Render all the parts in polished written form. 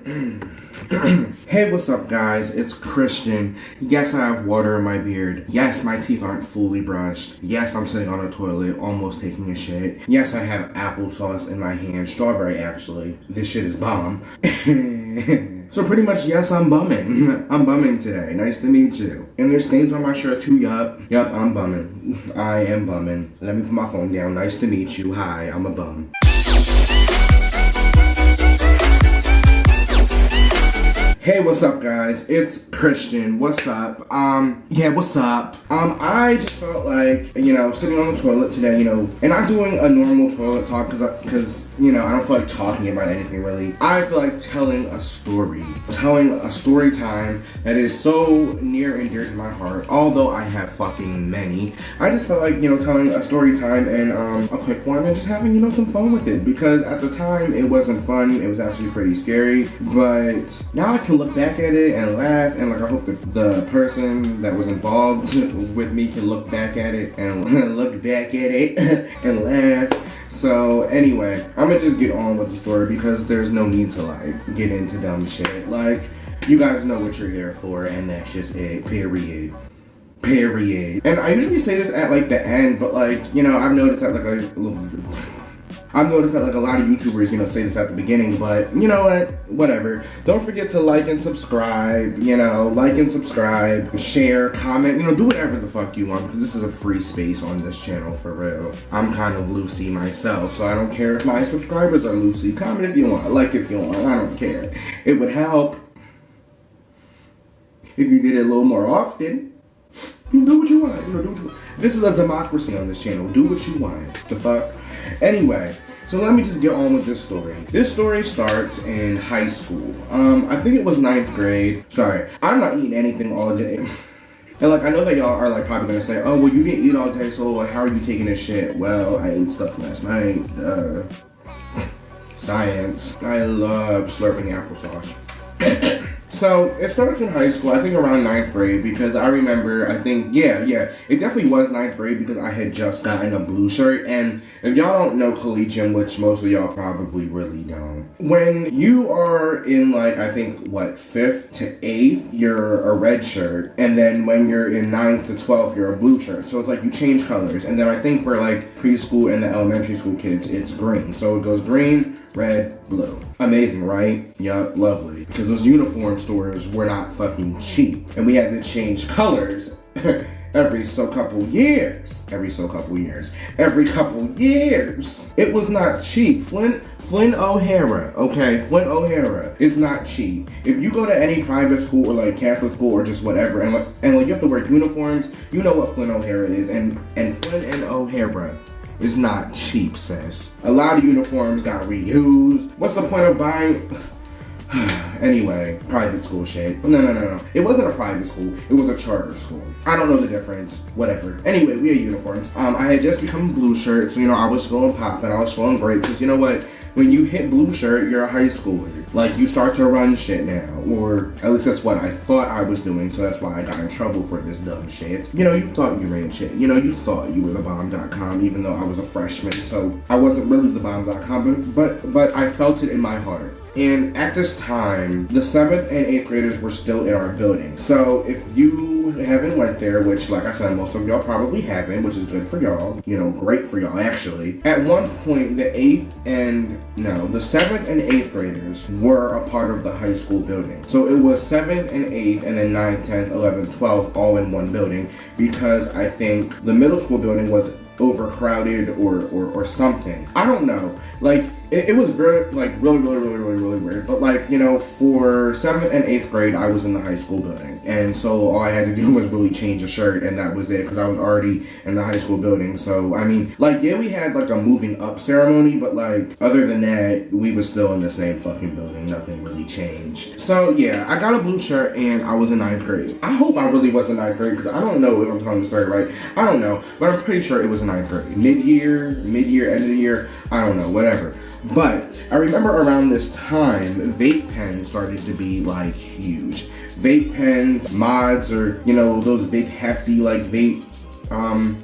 Hey, what's up guys? It's Christian. Yes, I have water in my beard. Yes, my teeth aren't fully brushed. Yes, I'm sitting on a toilet almost taking a shit. Yes, I have applesauce in my hand. Strawberry, actually. This shit is bomb. So pretty much, yes, I'm bumming. I'm bumming today. Nice to meet you. And there's stains on my shirt too, yup. Yup, I'm bumming. I am bumming. Let me put my phone down. Nice to meet you. Hi, I'm a bum. Hey, what's up guys? It's Christian. What's up? Yeah, what's up? I just felt like, sitting on the toilet today, and not doing a normal toilet talk because I don't feel like talking about anything really. I feel like telling a story time that is so near and dear to my heart, although I have fucking many. I just felt like, telling a story time and a quick one and just having, some fun with it, because at the time it wasn't fun. It was actually pretty scary, but now I can look back at it and laugh, and I hope that the person that was involved with me can look back at it and and laugh. So anyway, I'm gonna just get on with the story because there's no need to get into dumb shit. You guys know what you're here for, and that's just it. Period. And I usually say this at the end, but I've noticed that a lot of YouTubers, say this at the beginning, but you know what? Whatever. Don't forget to like and subscribe, share, comment, do whatever the fuck you want, because this is a free space on this channel, for real. I'm kind of loosey myself, so I don't care if my subscribers are loosey. Comment if you want, like if you want, I don't care. It would help if you did it a little more often. You do what you want, do what you want. This is a democracy on this channel. Do what you want. The fuck? Anyway, so let me just get on with this story. This story starts in high school. I think it was 9th grade. Sorry, I'm not eating anything all day. And I know that y'all are probably gonna say, oh, well, you didn't eat all day, so how are you taking this shit? Well, I ate stuff last night. Science. I love slurping applesauce. So, it starts in high school, I think around 9th grade, because I remember, it definitely was 9th grade because I had just gotten a blue shirt, and if y'all don't know collegium, which most of y'all probably really don't, when you are in 5th to 8th, you're a red shirt, and then when you're in 9th to 12th, you're a blue shirt, so it's you change colors, and then I think for preschool and the elementary school kids, it's green, so it goes green, red, blue. Amazing, right? Yup, lovely. Because those uniform stores were not fucking cheap. And we had to change colors every couple years. It was not cheap. Flint O'Hara, okay? Flint O'Hara is not cheap. If you go to any private school or Catholic school or just whatever, and you have to wear uniforms, you know what Flint O'Hara is. And Flint and O'Hara is not cheap, sis. A lot of uniforms got reused. What's the point of buying? Anyway, private school shit. No. It wasn't a private school. It was a charter school. I don't know the difference. Whatever. Anyway, we had uniforms. I had just become a blue shirt, so I was feeling poppin'. I was feeling great, because you know what? When you hit blue shirt, you're a high schooler. You start to run shit now. Or at least that's what I thought I was doing, so that's why I got in trouble for this dumb shit. You thought you ran shit. You thought you were the bomb.com, even though I was a freshman, so I wasn't really the bomb.com, but I felt it in my heart. And at this time, the 7th and 8th graders were still in our building. So if you haven't went there, which like I said, most of y'all probably haven't, which is good for y'all, great for y'all actually. At one point, the 7th and 8th graders were a part of the high school building. So it was 7th and 8th and then 9th, 10th, 11th, 12th all in one building, because I think the middle school building was overcrowded or something. I don't know. It was very, really weird. But, for 7th and 8th grade, I was in the high school building. And so all I had to do was really change a shirt, and that was it, because I was already in the high school building. So, I mean, we had, a moving up ceremony, but, other than that, we were still in the same fucking building. Nothing really changed. So, yeah, I got a blue shirt, and I was in 9th grade. I hope I really was in 9th grade, because I don't know if I'm telling the story right. I don't know, but I'm pretty sure it was in 9th grade. Mid-year, end of the year, I don't know, whatever. But I remember around this time, vape pens started to be huge. Vape pens, mods, or those big hefty vape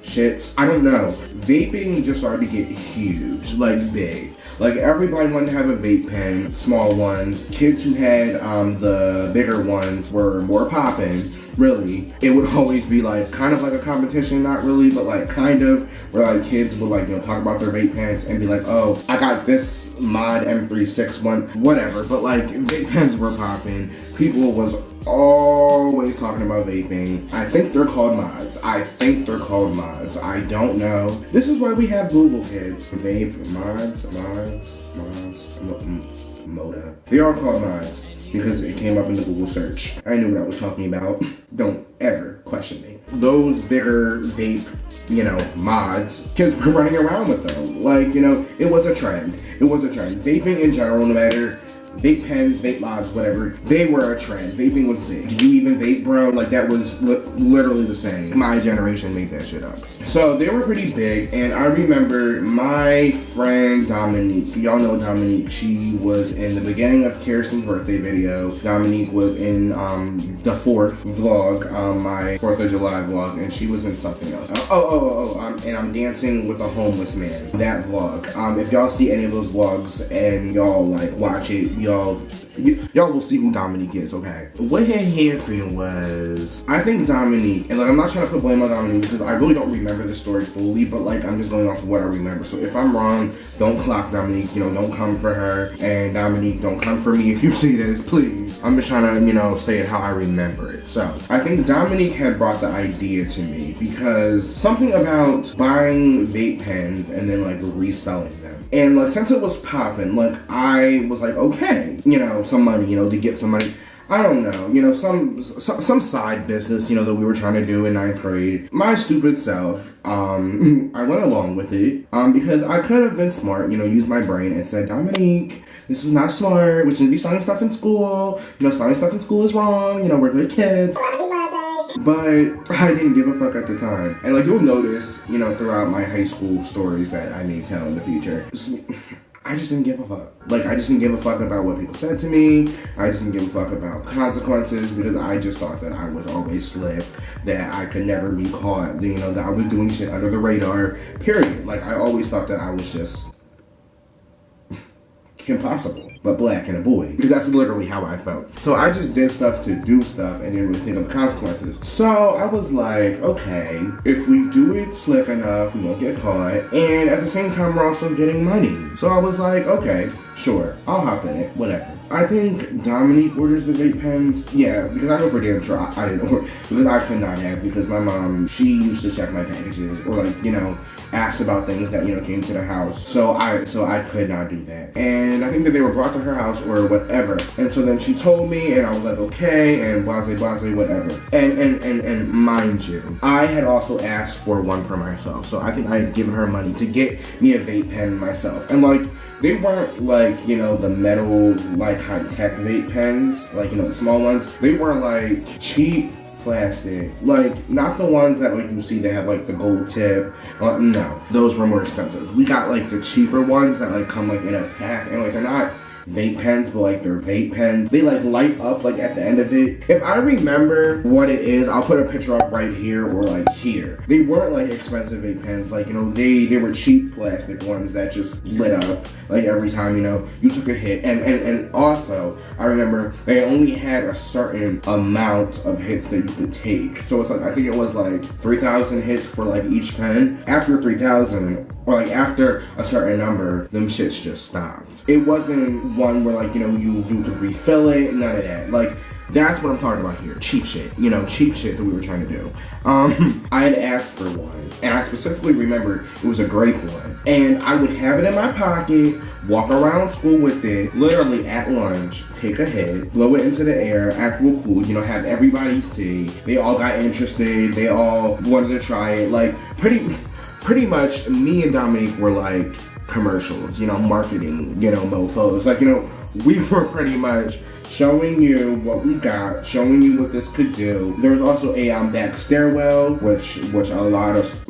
shits. I don't know. Vaping just started to get huge, big. Like, everybody wanted to have a vape pen, small ones. Kids who had the bigger ones were more poppin'. Really, it would always be like kind of like a competition, not really, but like kind of, where like kids would like, you know, talk about their vape pens and be like, oh, I got this mod M361, whatever. But like, vape pens were popping. People was always talking about vaping. I think they're called mods. I don't know. This is why we have Google, kids. Vape mods, Moda. They are called mods because it came up in the Google search. I knew what I was talking about. Don't ever question me. Those bigger vape, you know, mods, kids were running around with them. Like, you know, it was a trend. Vaping in general, no matter vape pens, vape mods, whatever, they were a trend. Vaping was big. Do you even vape, bro? Like, that was literally the same. My generation made that shit up. So they were pretty big, and I remember my friend Dominique. Y'all know Dominique. She was in the beginning of Kirsten's birthday video. Dominique was in the 4th vlog, my 4th of July vlog, and she was in something else. And I'm dancing with a homeless man. That vlog. If y'all see any of those vlogs and y'all like watch it, y'all will see who Dominique is, okay? What had happened was, I think Dominique, and like, I'm not trying to put blame on Dominique because I really don't remember the story fully, but like, I'm just going off of what I remember. So if I'm wrong, don't clock Dominique, you know, don't come for her. And Dominique, don't come for me if you see this, please. I'm just trying to, you know, say it how I remember it. So I think Dominique had brought the idea to me because something about buying vape pens and then like reselling them. And like, since it was popping, like, I was like, okay, you know, some money, you know, to get some money. I don't know, you know, some side business, you know, that we were trying to do in 9th grade. My stupid self, I went along with it, because I could have been smart, you know, used my brain and said, Dominique, this is not smart, we shouldn't be selling stuff in school, you know, selling stuff in school is wrong, you know, we're good kids. But I didn't give a fuck at the time. And like, you'll notice, you know, throughout my high school stories that I may tell in the future, I just didn't give a fuck. Like, I just didn't give a fuck about what people said to me. I just didn't give a fuck about consequences because I just thought that I was always slick, that I could never be caught, you know, that I was doing shit under the radar, period. Like, I always thought that I was just impossible, but black and a boy, because that's literally how I felt. So I just did stuff to do stuff and didn't really think of the consequences. So I was like, okay, if we do it slick enough, we won't get caught, and at the same time we're also getting money. So I was like, okay, sure, I'll hop in it, whatever. I think Dominique orders the vape pens. Yeah, because I know for damn sure I didn't order, because I could not have, because my mom, she used to check my packages, or like, you know, asked about things that, you know, came to the house. So I could not do that. And I think that they were brought to her house or whatever. And so then she told me, and I was like, okay, and blase, whatever. And mind you, I had also asked for one for myself. So I think I had given her money to get me a vape pen myself. And like, they weren't like, you know, the metal, like high-tech vape pens, like, you know, the small ones. They were like cheap plastic, like not the ones that like you see that have like the gold tip. No, those were more expensive. We got like the cheaper ones that like come like in a pack, and like they're not vape pens, but like they're vape pens. They like light up like at the end of it. If I remember what it is, I'll put a picture up right here or like here. They weren't like expensive vape pens, like, you know, they were cheap plastic ones that just lit up like every time, you know, you took a hit. And also I remember they only had a certain amount of hits that you could take. So it's like, I think it was like 3,000 hits for like each pen. After 3,000, or like after a certain number, them shits just stopped. It wasn't one where like, you know, you could refill it, none of that. Like, that's what I'm talking about here. Cheap shit, you know, cheap shit that we were trying to do. I had asked for one, and I specifically remember it was a grape one. And I would have it in my pocket, walk around school with it, literally at lunch, take a hit, blow it into the air, act real cool, you know, have everybody see. They all got interested, they all wanted to try it. Like, pretty much me and Dominique were like commercials, you know, marketing, you know, mofos. Like, you know, we were pretty much showing you what we got, showing you what this could do. There was also a back stairwell, which a lot of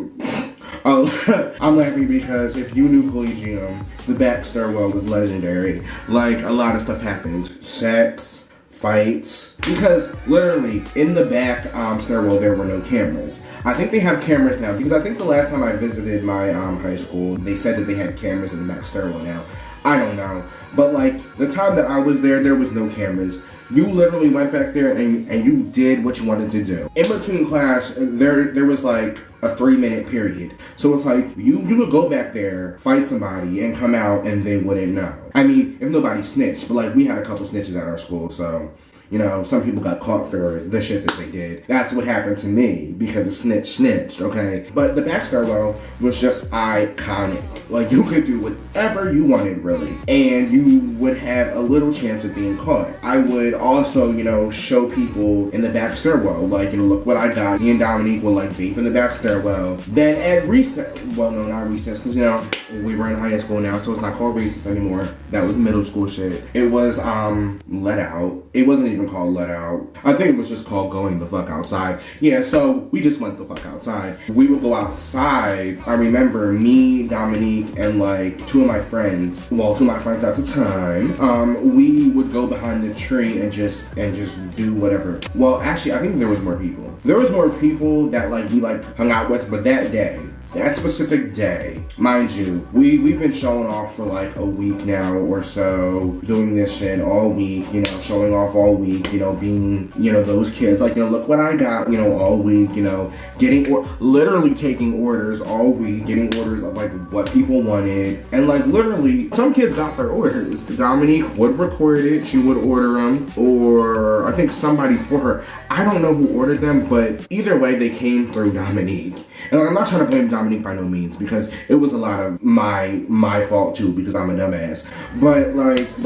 I'm laughing because if you knew Collegium, the back stairwell was legendary. Like, a lot of stuff happened. Sex, fights, because literally in the back stairwell there were no cameras. I think they have cameras now, because I think the last time I visited my high school, they said that they had cameras in the back stairwell now. I don't know. But like, the time that I was there was no cameras. You literally went back there and you did what you wanted to do. In between class, there was like a 3-minute period. So it's like, you could go back there, fight somebody, and come out and they wouldn't know. I mean, if nobody snitched, but like, we had a couple snitches at our school, so... You know, some people got caught for the shit that they did. That's what happened to me, because the snitch snitched, okay? But the back stairwell was just iconic. Like, you could do whatever you wanted, really. And you would have a little chance of being caught. I would also, you know, show people in the back stairwell, like, you know, look what I got. Me and Dominique would, like, vape in the back stairwell. Then at recess, well, no, not recess, because, you know, we were in high school now, so it's not called recess anymore. That was middle school shit. It was, let out. It wasn't even called let out. I think it was just called going the fuck outside. Yeah, so we just went the fuck outside. We would go outside. I remember me, Dominique, and like two of my friends at the time, we would go behind the tree and just do whatever. Well, actually, I think there was more people. There was more people that like we like hung out with, but that specific day, mind you, we've been showing off for like a week now or so, doing this shit all week, you know, showing off all week, you know, being, you know, those kids, like, you know, look what I got, you know, all week, you know, literally taking orders all week, getting orders of like what people wanted, and like literally, some kids got their orders. Dominique would record it, she would order them, or I think somebody for her. I don't know who ordered them, but either way, they came through Dominique. And like, I'm not trying to blame Dominique by no means, because it was a lot of my fault too, because I'm a dumbass. But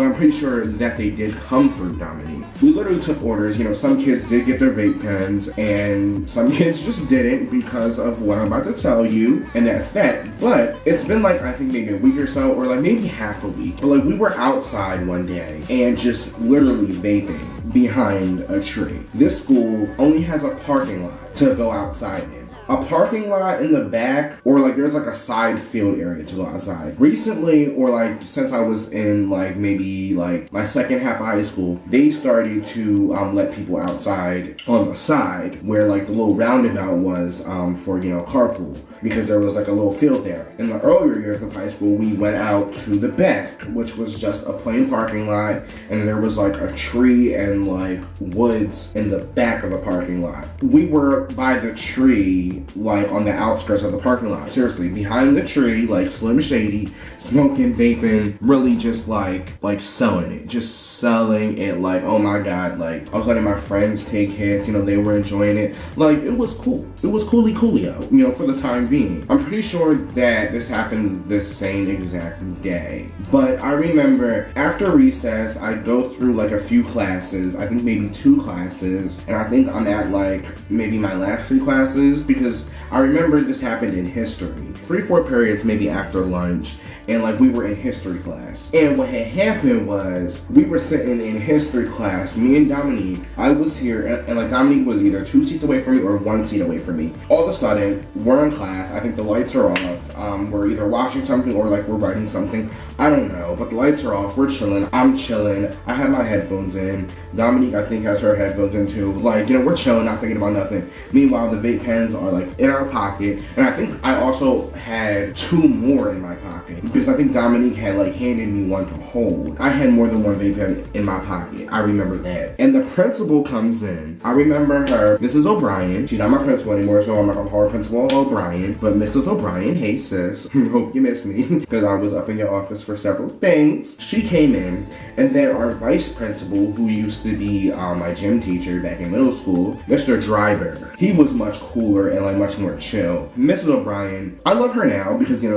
I'm pretty sure that they did come through Dominique. We literally took orders. You know, some kids did get their vape pens, and some kids just didn't because of what I'm about to tell you, and that's that. But it's been like, I think maybe a week or so, or like maybe half a week. But like, we were outside one day and just literally vaping behind a tree. This school only has a parking lot to go outside in. A parking lot in the back, or like there's like a side field area to go outside. Recently, or like since I was in like maybe like my second half of high school, they started to let people outside on the side where like the little roundabout was for, you know, carpool, because there was like a little field there. In the earlier years of high school, we went out to the back, which was just a plain parking lot, and there was like a tree and like woods in the back of the parking lot. We were by the tree, like on the outskirts of the parking lot. Seriously, behind the tree, like Slim Shady, smoking, vaping, really just like selling it. Just selling it like, oh my God, like I was letting my friends take hits, you know, they were enjoying it. Like, it was cool. It was coolio, you know, for the time being. I'm pretty sure that this happened the same exact day. But I remember after recess, I go through like a few classes, I think maybe 2 classes, and I think I'm at like maybe my last 3 classes, because I remember this happened in history. 3-4 periods maybe after lunch, and like we were in history class. And what had happened was, we were sitting in history class, me and Dominique. I was here, and like Dominique was either 2 seats away from me or 1 seat away from me. All of a sudden, we're in class, I think the lights are off, we're either watching something or like we're writing something. I don't know, but the lights are off, we're chilling, I'm chilling, I have my headphones in, Dominique I think has her headphones in too. Like, you know, we're chilling, not thinking about nothing. Meanwhile, the vape pens are like in our pocket, and I think I also had 2 more in my pocket, because I think Dominique had like handed me one to hold. I had more than 1 vape pen in my pocket, I remember that. And the principal comes in. I remember her, Mrs. O'Brien. She's not my principal anymore, so I'm not gonna call her Principal O'Brien, but Mrs. O'Brien, hey sis, hope you miss me, because I was up in your office for several things. She came in, and then our vice principal, who used to be my gym teacher back in middle school, Mr. Dryberger. He was much cooler and like much more chill. Mrs. O'Brien, I love her now because, you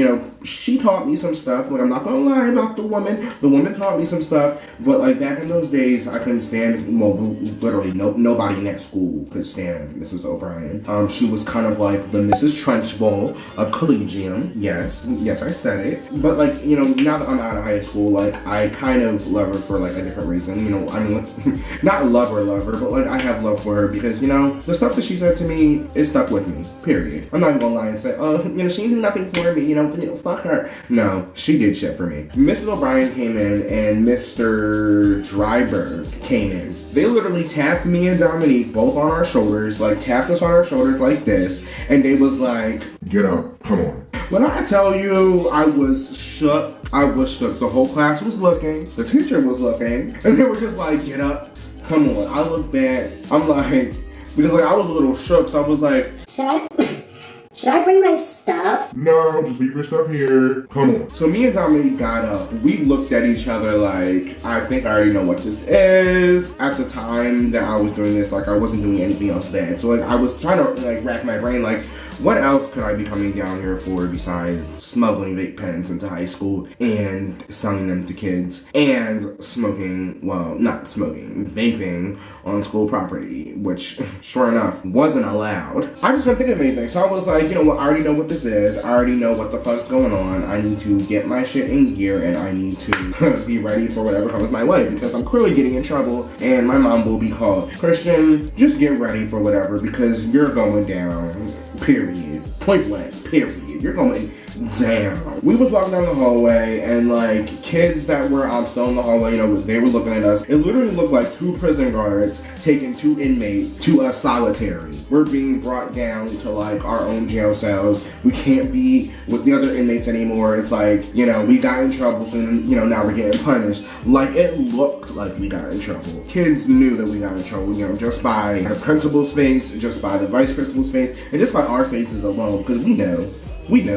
know, she taught me some stuff. Like, I'm not gonna lie about the woman. The woman taught me some stuff, but like back in those days, I couldn't stand, well, literally nobody in that school could stand Mrs. O'Brien. She was kind of like the Mrs. Trunchbull of Collegium. Yes, I said it. But like, you know, now that I'm out of high school, like I kind of love her for like a different reason. You know, I mean, not love her, but like I have love for her because, you know, the stuff that she said to me, it stuck with me, period. I'm not even gonna lie and say, oh, you know, she didn't do nothing for me, you know, fuck her. No, she did shit for me. Mrs. O'Brien came in and Mr. Dryberg came in. They literally tapped me and Dominique both on our shoulders, like tapped us on our shoulders like this, and they was like, get up, come on. When I tell you I was shook I was shook. The whole class was looking. The teacher was looking. And they were just like, get up. Come on. I look bad. I'm like, because like I was a little shook. So I was like, should I bring my stuff? No, just leave your stuff here. Come on. So me and Dominique got up. We looked at each other like, I think I already know what this is. At the time that I was doing this, like I wasn't doing anything else bad. So like I was trying to like rack my brain like, what else could I be coming down here for besides smuggling vape pens into high school and selling them to kids and smoking, well, not smoking, vaping on school property, which sure enough wasn't allowed. I just couldn't think of anything. So I was like, you know what, I already know what this is. I already know what the fuck's going on. I need to get my shit in gear and I need to be ready for whatever comes my way because I'm clearly getting in trouble and my mom will be called. Christian, just get ready for whatever because you're going down. Period. Point blank. Period. You're going down. We was walking down the hallway and like kids that were still in the hallway, you know, they were looking at us. It literally looked like 2 prison guards taking 2 inmates to a solitary. We're being brought down to like our own jail cells. We can't be with the other inmates anymore. It's like, you know, we got in trouble, so you know, now we're getting punished. Like it looked like we got in trouble. Kids knew that we got in trouble, you know, just by the principal's face, just by the vice principal's face, and just by our faces alone, because we know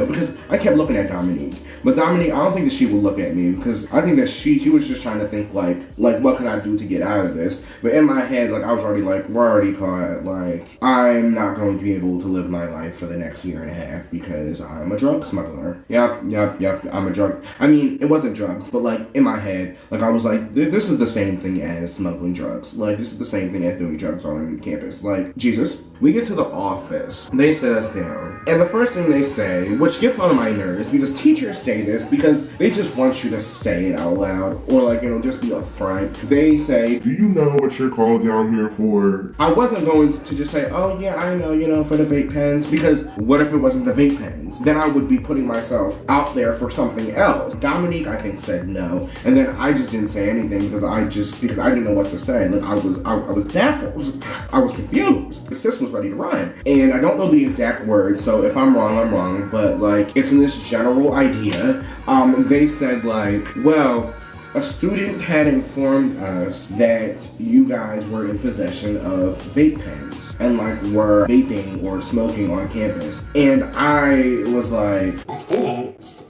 because I kept looking at Dominique. But Dominique, I don't think that she would look at me because I think that she was just trying to think like what can I do to get out of this? But in my head, like I was already like, we're already caught. Like I'm not going to be able to live my life for the next year and a half because I'm a drug smuggler. Yep, I'm a drug. I mean, it wasn't drugs, but like in my head, like I was like, this is the same thing as smuggling drugs. Like this is the same thing as doing drugs on campus. Like Jesus. We get to the office. They sit us down. And the first thing they say, which gets on my nerves because teachers say this because they just want you to say it out loud or like, you know, just be upfront. They say, do you know what you're called down here for? I wasn't going to just say, oh yeah, I know, you know, for the vape pens, because what if it wasn't the vape pens? Then I would be putting myself out there for something else. Dominique, I think, said no. And then I just didn't say anything because I didn't know what to say. Like I was baffled. I was confused. The sis was ready to run. And I don't know the exact words, so if I'm wrong, I'm wrong. But like, it's in this general idea. They said like, well, a student had informed us that you guys were in possession of vape pens and like were vaping or smoking on campus. And I was like, a student.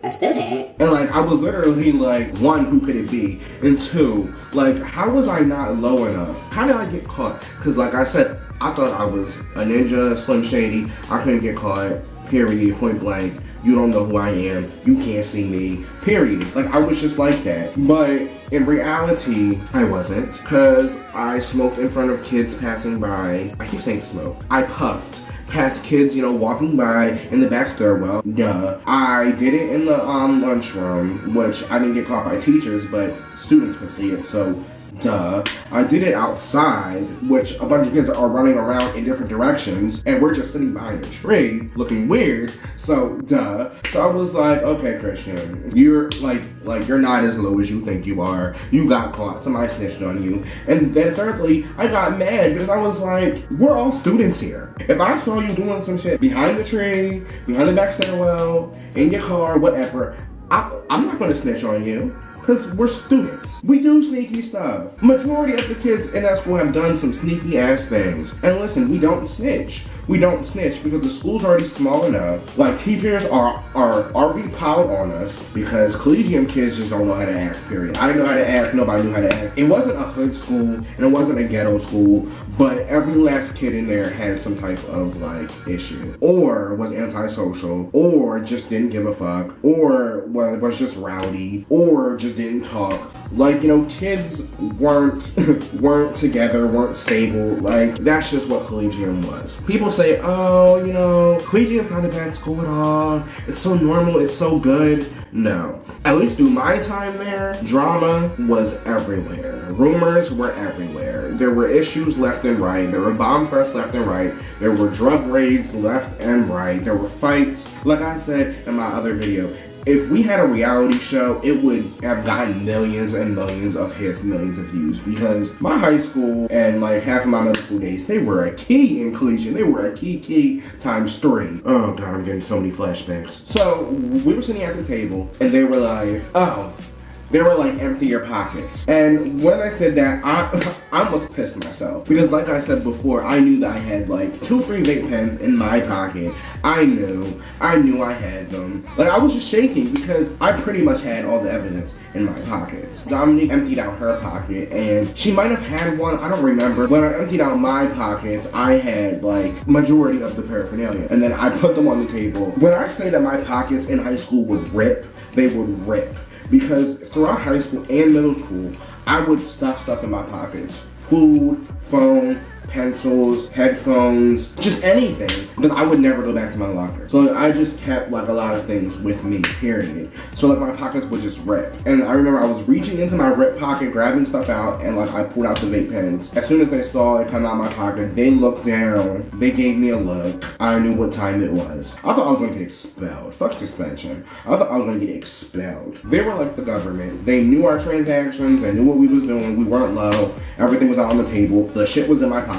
And like, I was literally like, 1, who could it be? And 2, like, how was I not low enough? How did I get caught? Because like I said, I thought I was a ninja, Slim Shady. I couldn't get caught, period, point blank. You don't know who I am. You can't see me, period. Like, I was just like that. But in reality, I wasn't. Because I smoked in front of kids passing by. I keep saying smoke. I puffed past kids, you know, walking by in the back stairwell. Duh. I did it in the lunchroom, which I didn't get caught by teachers, but students could see it, so duh. I did it outside, which a bunch of kids are running around in different directions, and we're just sitting behind a tree, looking weird, so duh. So I was like, okay, Christian, you're like you're not as low as you think you are. You got caught, somebody snitched on you. And then thirdly, I got mad because I was like, we're all students here. If I saw you doing some shit behind the tree, behind the back stairwell, in your car, whatever, I'm not gonna snitch on you. Because we're students. We do sneaky stuff. Majority of the kids in that school have done some sneaky ass things. And listen, we don't snitch. We don't snitch because the school's already small enough. Like, teachers are already piled on us because collegium kids just don't know how to act, period. I didn't know how to act, nobody knew how to act. It wasn't a hood school, and it wasn't a ghetto school, but every last kid in there had some type of, like, issue. Or was antisocial, or just didn't give a fuck, or was just rowdy, or just didn't talk. Like, you know, kids weren't together, weren't stable. Like, that's just what collegium was. People say, oh, you know, collegium's not a bad school at all. It's so normal, it's so good. No. At least through my time there, drama was everywhere. Rumors were everywhere. There were issues left and right. There were bomb threats left and right. There were drug raids left and right. There were fights. Like I said in my other video, if we had a reality show, it would have gotten millions and millions of hits, millions of views, because my high school and like half of my middle school days, they were a key in collegiate. They were a key times 3. Oh God, I'm getting so many flashbacks. So we were sitting at the table and they were like, they were like, empty your pockets. And when I said that, I almost pissed myself. Because like I said before, I knew that I had like 2 or 3 vape pens in my pocket. I knew I had them. Like, I was just shaking because I pretty much had all the evidence in my pockets. Dominique emptied out her pocket and she might have had one, I don't remember. When I emptied out my pockets, I had like majority of the paraphernalia. And then I put them on the table. When I say that my pockets in high school would rip, they would rip. Because throughout high school and middle school, I would stuff stuff in my pockets. Food, phone, pencils, headphones, just anything, because I would never go back to my locker. So I just kept like a lot of things with me, period. So like my pockets would just rip. And I remember I was reaching into my rip pocket, grabbing stuff out, and like I pulled out the vape pens. As soon as they saw it come out of my pocket, they looked down, they gave me a look. I knew what time it was. I thought I was gonna get expelled. Fuck suspension. I thought I was gonna get expelled. They were like the government. They knew our transactions, they knew what we was doing, we weren't low, everything was out on the table, the shit was in my pocket.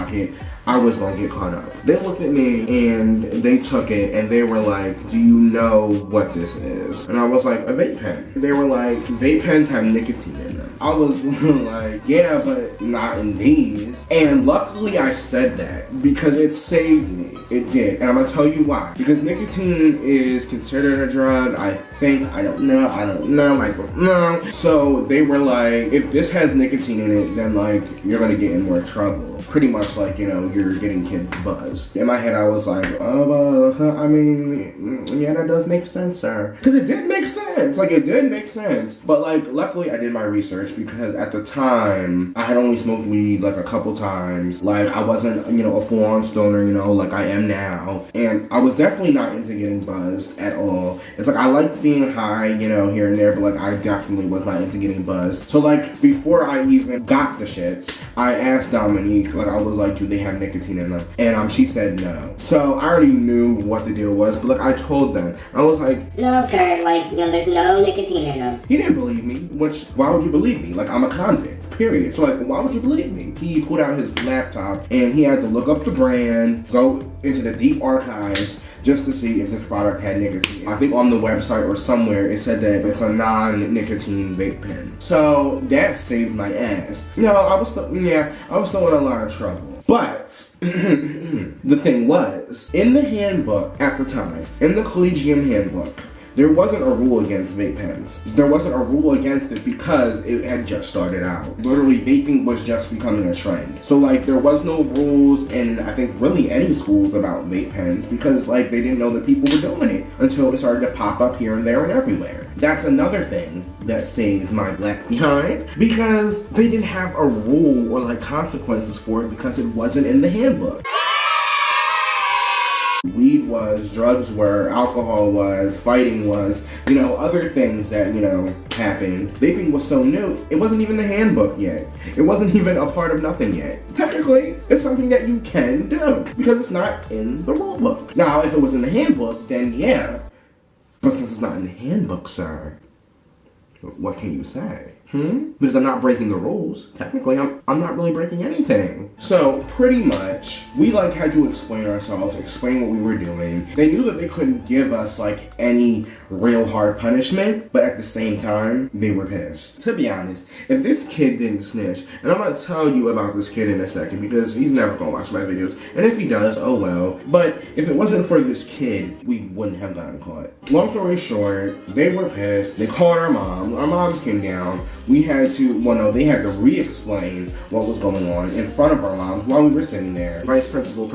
I was gonna get caught up. They looked at me and they took it and they were like, do you know what this is? And I was like, a vape pen. They were like, vape pens have nicotine in them. I was like, yeah, but not in these. And luckily I said that because it saved me. It did. And I'm gonna tell you why. Because nicotine is considered a drug, I think. I don't know. So they were like, if this has nicotine in it, then like, you're gonna get in more trouble. Pretty much like, you know, you're getting kids buzzed. In my head, I was like, I mean, yeah, that does make sense, sir. Because it did make sense. Like, it did make sense. But like, luckily I did my research because at the time, I had only smoked weed like a couple times. Like, I wasn't, you know, a full-on stoner, you know, like I am now. And I was definitely not into getting buzzed at all. It's like, I liked being high, you know, here and there, but like, I definitely was not into getting buzzed. So like, before I even got the shits, I asked Dominique, like, I was like, do they have nicotine in them? And she said no. So I already knew what the deal was, but like, I told them. I was like, no, sir, like, you know, there's no nicotine in them. He didn't believe me, which, why would you believe me? Like, I'm a convict, period. So like, why would you believe me? He pulled out his laptop and he had to look up the brand, go into the deep archives, just to see if this product had nicotine. I think on the website or somewhere it said that it's a non-nicotine vape pen. So that saved my ass. No, I was still in a lot of trouble. But the thing was, in the handbook at the time, in the Collegium handbook, there wasn't a rule against vape pens. There wasn't a rule against it because it had just started out. Literally, vaping was just becoming a trend. So like, there was no rules in, I think, really any schools about vape pens because like, they didn't know that people were doing it until it started to pop up here and there and everywhere. That's another thing that saved my black behind because they didn't have a rule or like consequences for it because it wasn't in the handbook. Weed was, drugs were, alcohol was, fighting was, you know, other things that, you know, happened. Vaping was so new, it wasn't even the handbook yet. It wasn't even a part of nothing yet. Technically, it's something that you can do because it's not in the rule book. Now, if it was in the handbook, then yeah. But since it's not in the handbook, sir, what can you say? Because I'm not breaking the rules. Technically, I'm not really breaking anything. So, pretty much, we like had to explain ourselves, explain what we were doing. They knew that they couldn't give us like any real hard punishment, but at the same time, they were pissed. To be honest, if this kid didn't snitch, and I'm gonna tell you about this kid in a second because he's never gonna watch my videos, and if he does, oh well. But if it wasn't for this kid, we wouldn't have gotten caught. Long story short, they were pissed. They called our mom. Our moms came down. We had to, they had to re-explain what was going on in front of our moms while we were sitting there. Vice principal,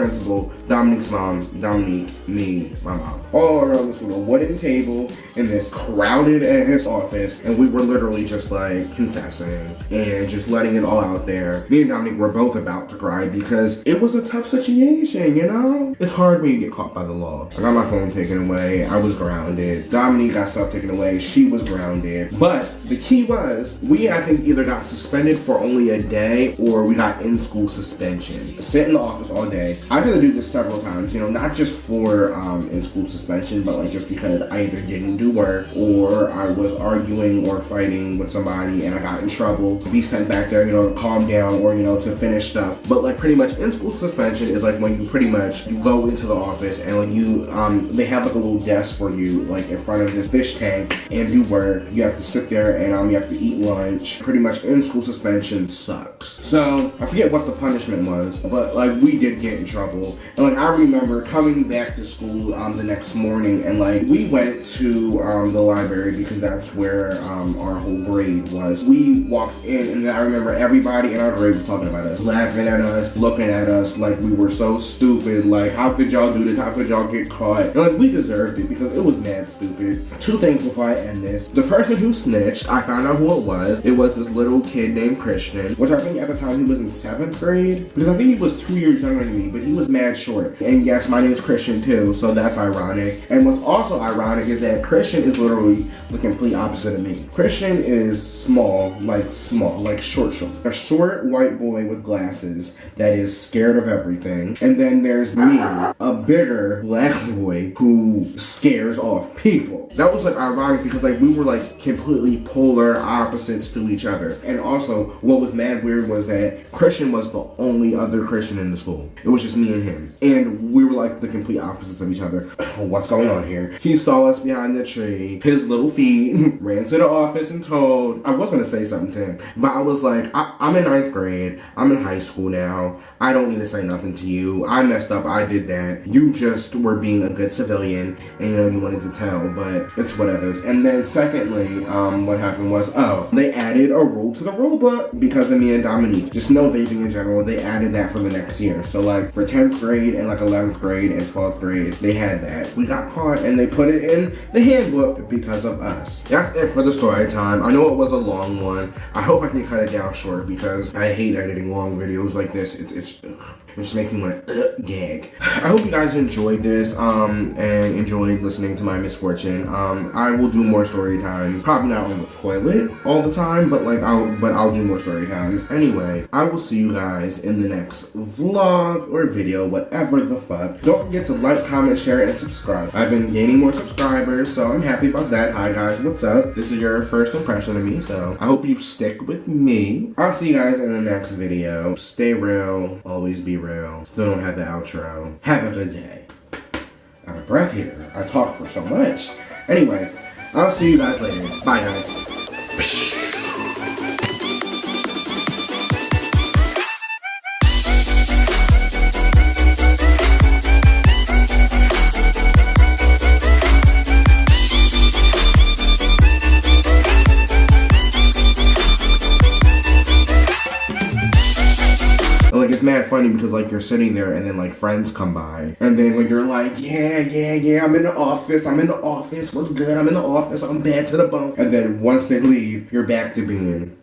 Dominique's mom, Dominique, me, my mom. All around this little wooden table in this crowded ass office, and we were literally just like confessing and just letting it all out there. Me and Dominique were both about to cry because it was a tough situation, you know? It's hard when you get caught by the law. I got my phone taken away, I was grounded. Dominique got stuff taken away, she was grounded. But the key was, we, I think, either got suspended for only a day or we got in-school suspension. Sit in the office all day. I've had to do this several times, you know, not just for in-school suspension, but like just because I either didn't do work or I was arguing or fighting with somebody and I got in trouble, be sent back there, you know, to calm down or, you know, to finish stuff. But like pretty much in-school suspension is like when you pretty much you go into the office and when you, they have like a little desk for you, like in front of this fish tank and do work. You have to sit there and you have to eat lunch. Pretty much in-school suspension sucks. So I forget what the punishment was, but like we did get in trouble. And like I remember coming back to school the next morning and like we went to the library because that's where our whole grade was. We walked in and I remember everybody in our grade was talking about us, laughing at us, looking at us like we were so stupid. Like, how could y'all do this? How could y'all get caught? And like we deserved it because it was mad stupid. Two things before I end this. The person who snitched, I found out who it was. It was this little kid named Christian, which I think at the time he was in 7th grade because I think he was 2 years younger than me, but he was mad short. And yes, my name's Christian too, so that's ironic. And what's also ironic is that Christian is literally the complete opposite of me. Christian is small, like short. A short white boy with glasses that is scared of everything. And then there's me, a bigger black boy who scares off people. That was like ironic because like we were like completely polar opposites to each other. And also what was mad weird was that Christian was the only other Christian in the school. It was just me and him. And we were like the complete opposites of each other. What's going on here? He saw us behind the tree. His little feet ran to the office and told, I was gonna say something to him, but I was like, I'm in 9th grade. I'm in high school now. I don't need to say nothing to you. I messed up. I did that. You just were being a good civilian and you know you wanted to tell, but it's whatever. And then secondly, what happened was, they added a rule to the rule book because of me and Dominique. Just no vaping in general. They added that for the next year. So like for 10th grade and like 11th grade and 12th grade, they had that. We got caught and they put it in the handbook because of us. That's it for the story time. I know it was a long one. I hope I can cut it down short because I hate editing long videos like this. It just makes me want to gag. I hope you guys enjoyed this and enjoyed listening to my misfortune. I will do more story times. Probably not on the toilet all the time, but like I'll do more story times. Anyway, I will see you guys in the next vlog or video, whatever the fuck. Don't forget to like, comment, share, and subscribe. I've been gaining more subscribers, so I'm happy about that. Hi guys, what's up? This is your first impression of me, so I hope you stick with me. I'll see you guys in the next video. Stay real, always be real. Still don't have the outro. Have a good day. I'm out of breath here. I talk for so much. Anyway, I'll see you guys later. Bye guys. Like, it's mad funny because, like, you're sitting there and then, like, friends come by. And then when you're like, yeah, I'm in the office. What's good? I'm in the office. I'm bad to the bone. And then once they leave, you're back to being